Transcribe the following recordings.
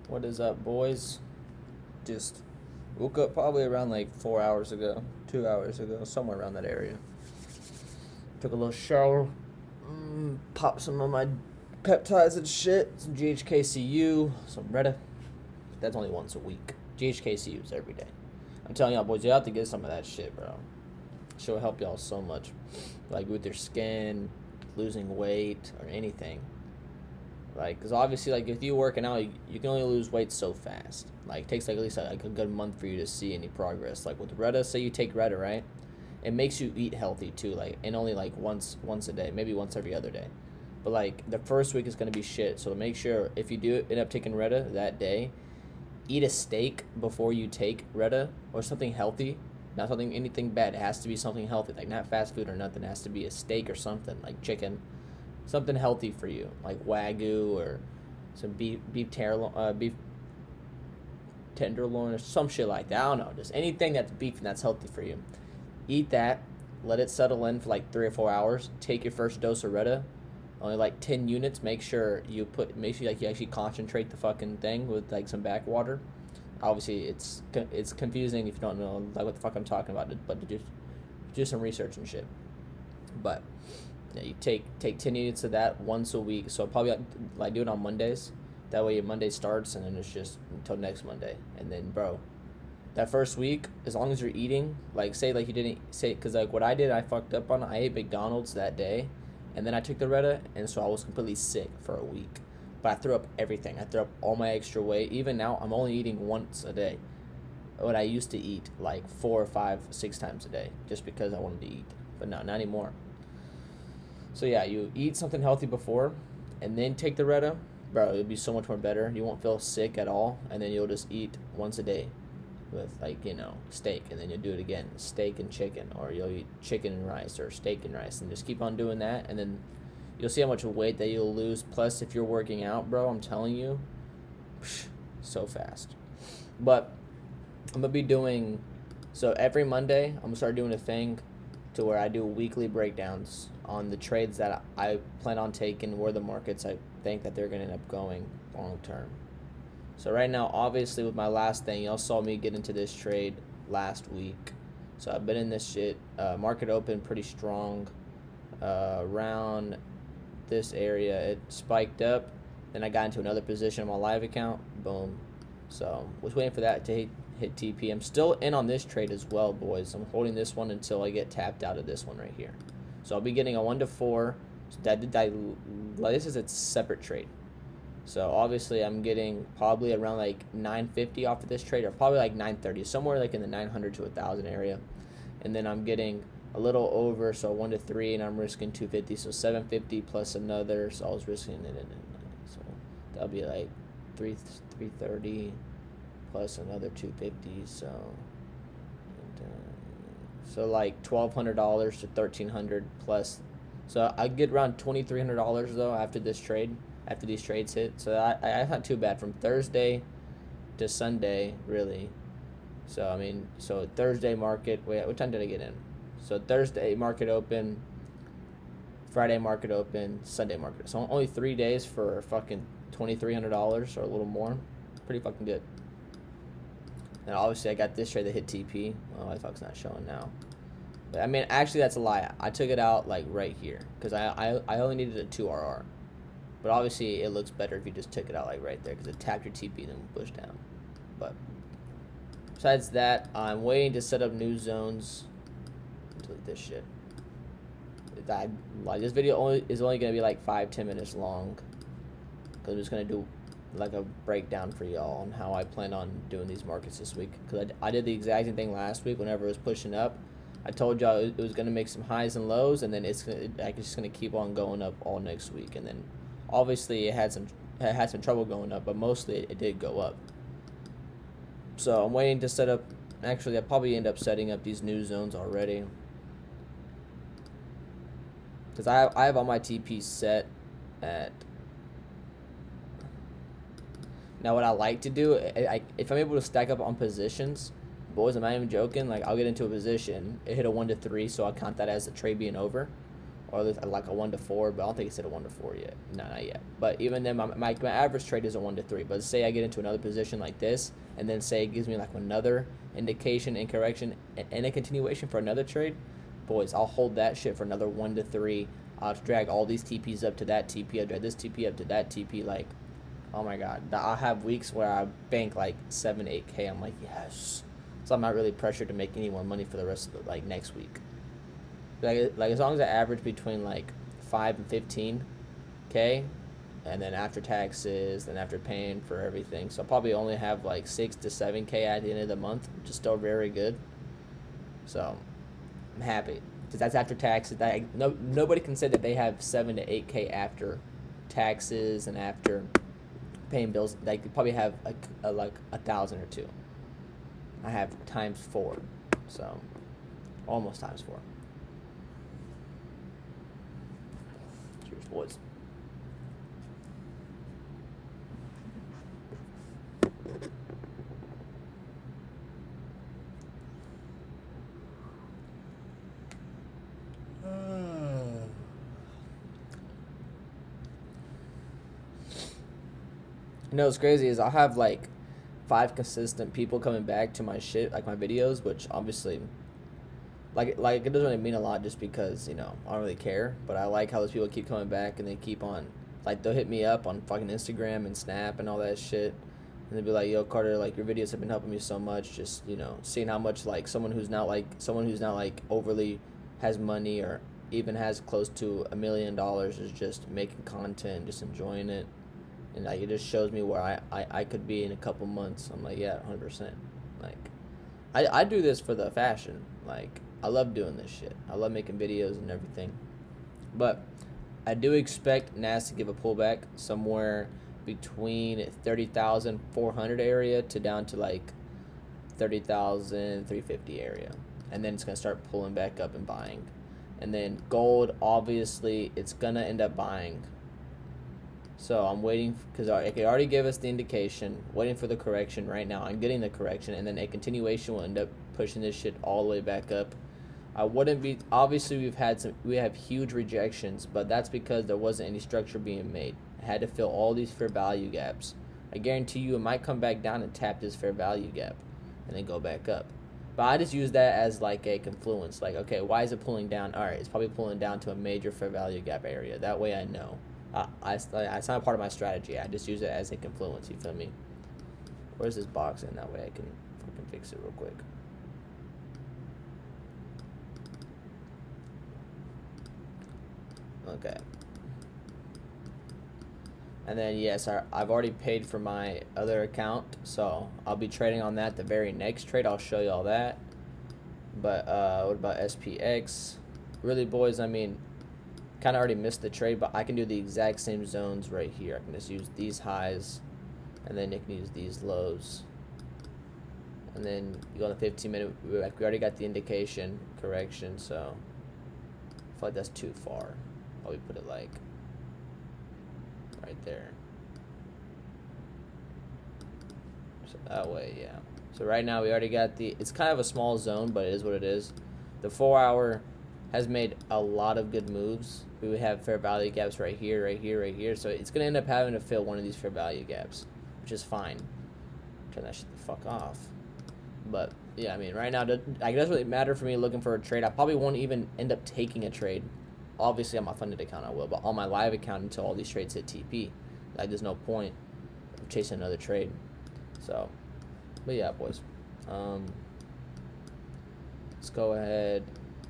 What is up, boys? Just woke up probably around like 4 hours ago, 2 hours ago, somewhere around that area. Took a little shower, popped some of my peptides and shit, some GHKCU, some Retta. That's only once a week. GHKCU is every day. I'm telling y'all, boys, you have to get some of that shit, bro. She'll help y'all so much, like with your skin, losing weight, or anything. Like, because obviously, like, if you're working out, you can only lose weight so fast. Like, it takes, like, at least, like, a good month for you to see any progress. Like, with Retta, say you take Retta, right? It makes you eat healthy, too, like, and only, like, once a day. Maybe once every other day. But, like, the first week is going to be shit. So, make sure, if you do end up taking Retta that day, eat a steak before you take Retta or something healthy. Not something, anything bad. It has to be something healthy. Like, not fast food or nothing. It has to be a steak or something, like chicken, something healthy for you, like Wagyu or some beef tenderloin or some shit like that. I don't know, just anything that's beef and that's healthy for you. Eat that, let it settle in for like 3 or 4 hours. Take your first dose of Retta, only like 10 units. Make sure like you actually concentrate the fucking thing with like some backwater. Obviously, it's confusing if you don't know like what the fuck I'm talking about, but to just do some research and shit. But yeah, you take 10 units of that once a week. So probably like do it on Mondays. That way your Monday starts and then it's just until next Monday. And then bro, that first week, as long as you're eating, like say like you didn't say, because like what I did, I fucked up on. I ate McDonald's that day, and then I took the Retta, and so I was completely sick for a week. But I threw up everything. I threw up all my extra weight. Even now, I'm only eating once a day. What I used to eat like 4 or 5, 6 times a day, just because I wanted to eat. But no, not anymore. So yeah, you eat something healthy before, and then take the Retta, bro. It'll be so much more better. You won't feel sick at all, and then you'll just eat once a day, with like steak, and then you'll do it again, steak and chicken, or you'll eat chicken and rice or steak and rice, and just keep on doing that, and then you'll see how much weight that you'll lose. Plus, if you're working out, bro, I'm telling you, so fast. But I'm gonna be doing so every Monday. I'm gonna start doing a thing to where I do weekly breakdowns on the trades that I plan on taking, where the markets I think that they're gonna end up going long term. So right now, obviously, with my last thing, y'all saw me get into this trade last week. So I've been in this shit. Market open pretty strong around this area. It spiked up. Then I got into another position on my live account. Boom. So was waiting for that to hit TP. I'm still in on this trade as well, boys. I'm holding this one until I get tapped out of this one right here. So I'll be getting a 1 to 4. So this is a separate trade. So obviously I'm getting probably around like 950 off of this trade, or probably like 930, somewhere like in the 900 to 1,000 area. And then I'm getting a little over, so 1 to 3, and I'm risking 250, so 750 plus another. So I was risking it, so that'll be like 330 plus another 250. So like $1,200 to $1,300 plus. So I get around $2,300 though after this trade. After these trades hit, so that's not too bad from Thursday to Sunday, really. So I mean, so Thursday market. Wait, what time did I get in? So Thursday market open, Friday market open, Sunday market. So only 3 days for fucking $2,300 or a little more. Pretty fucking good. And obviously I got this trade that hit TP. Well, my fuck's not showing now. But I mean, actually that's a lie. I took it out like right here because I only needed a 2 RR. But obviously, it looks better if you just took it out like right there because it tapped your TP and then pushed down. But besides that, I'm waiting to set up new zones. Delete this shit. This video is only going to be like 5-10 minutes long because I'm just going to do like a breakdown for y'all on how I plan on doing these markets this week. Because I did the exact same thing last week whenever it was pushing up. I told y'all it was going to make some highs and lows, and then it's just going to keep on going up all next week, and then obviously it had some trouble going up, but mostly it did go up. So I'm waiting to set up. Actually, I'll probably end up setting up these new zones already, because I have all my TPs set at. Now what I like to do, if I'm able to stack up on positions, boys, I'm not even joking. Like I'll get into a position, it hit a 1 to 3, so I'll count that as the trade being over. or at least like a 1 to 4, but I don't think it's at a 1 to 4 yet. No, not yet. But even then, my average trade is a 1 to 3. But say I get into another position like this, and then say it gives me like another indication and correction and a continuation for another trade, boys, I'll hold that shit for another 1 to 3. I'll drag all these TPs up to that TP. I'll drag this TP up to that TP. Like, oh my god, I'll have weeks where I bank like 7-8K. I'm like, yes. So I'm not really pressured to make any more money for the rest of the like next week. Like as long as I average between like 5 and 15K, and then after taxes, and after paying for everything, so I'll probably only have like 6 to 7K at the end of the month, which is still very good. So I'm happy because that's after taxes. Nobody can say that they have 7 to 8K after taxes and after paying bills. Like they probably have like 1,000 or 2. I have times 4, so almost times 4. Cheers, boys. You know what's crazy is I'll have like 5 consistent people coming back to my shit, like my videos, which obviously like it doesn't really mean a lot just because, you know, I don't really care, but I like how those people keep coming back and they keep on, like they'll hit me up on fucking Instagram and Snap and all that shit, and they'll be like, yo Carter, like your videos have been helping me so much, just, you know, seeing how much like someone who's not like overly has money or even has close to $1 million is just making content, just enjoying it. And like it just shows me where I could be in a couple months. I'm like, yeah, 100%. Like I do this for the fashion. Like I love doing this shit. I love making videos and everything. But I do expect NAS to give a pullback somewhere between 30,400 area to down to like 30,350 area. And then it's going to start pulling back up and buying. And then gold, obviously, it's going to end up buying. So I'm waiting because it already gave us the indication, waiting for the correction right now. I'm getting the correction, and then a continuation will end up pushing this shit all the way back up. I wouldn't be, obviously we have huge rejections, but that's because there wasn't any structure being made. I had to fill all these fair value gaps. I guarantee you it might come back down and tap this fair value gap and then go back up. But I just use that as like a confluence. Like, okay, why is it pulling down? All right, it's probably pulling down to a major fair value gap area. That way I know. It's not part of my strategy. I just use it as a confluence. You feel me? Where's this box in? That way I can fucking fix it real quick. Okay. And then yes, I've already paid for my other account, so I'll be trading on that the very next trade. I'll show you all that. But what about SPX? Really, boys, I mean, kind of already missed the trade, but I can do the exact same zones right here. I can just use these highs, and then you can use these lows. And then you go on the 15-minute, we already got the indication correction, so I feel like that's too far. Probably put it like right there. So that way, yeah. So right now we already got it's kind of a small zone, but it is what it is. The 4-hour has made a lot of good moves. We would have fair value gaps right here, right here, right here. So it's going to end up having to fill one of these fair value gaps, which is fine. Turn that shit the fuck off. But, yeah, I mean, right now, it doesn't really matter for me looking for a trade. I probably won't even end up taking a trade. Obviously, on my funded account, I will. But on my live account, until all these trades hit TP, like, there's no point of chasing another trade. So, but, yeah, boys. Let's go ahead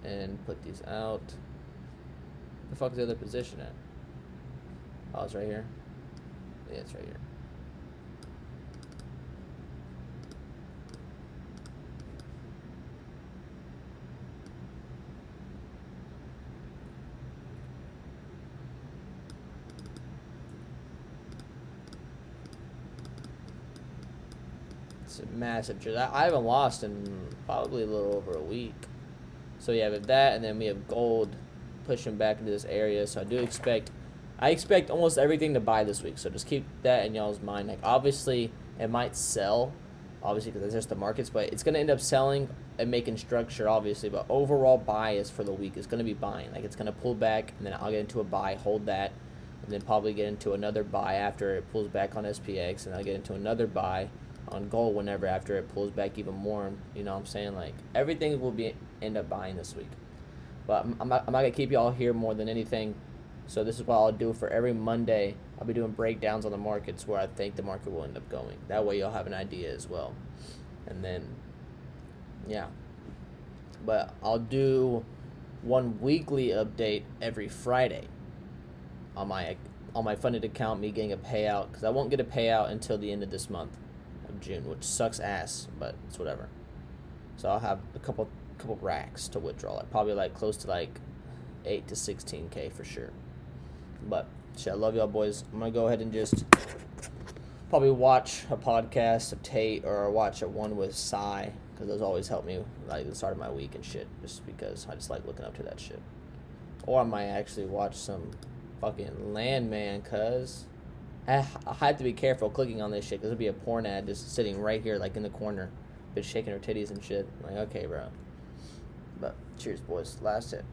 and put these out. The fuck is the other position at? Oh, it's right here. Yeah, it's right here. It's a massive trade. I haven't lost in probably a little over a week. So yeah, with that, and then we have gold pushing back into this area. So I expect almost everything to buy this week. So just keep that in y'all's mind. Like, obviously, it might sell obviously because that's just the markets, but it's going to end up selling and making structure, obviously. But overall bias for the week is going to be buying. Like, it's going to pull back, and then I'll get into a buy, hold that, and then probably get into another buy after it pulls back on SPX, and I'll get into another buy on gold whenever after it pulls back even more. You know what I'm saying? Like, everything will be end up buying this week. But I'm not going to keep y'all here more than anything. So this is what I'll do for every Monday. I'll be doing breakdowns on the markets where I think the market will end up going. That way you'll have an idea as well. And then, yeah. But I'll do one weekly update every Friday on my funded account, me getting a payout, because I won't get a payout until the end of this month of June, which sucks ass, but it's whatever. So I'll have a couple racks to withdraw, like probably like close to like 8 to 16K for sure. But shit, I love y'all boys. I'm gonna go ahead and just probably watch a podcast of Tate or watch a one with Psy, because those always help me like the start of my week and shit, just because I just like looking up to that shit. Or I might actually watch some fucking Landman, cuz I had to be careful clicking on this shit, because it'd be a porn ad just sitting right here like in the corner, bitch shaking her titties and shit. I'm like, okay, bro. But cheers, boys. Last hit.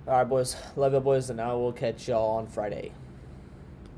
All right, boys. Love you, boys, and I will catch y'all on Friday.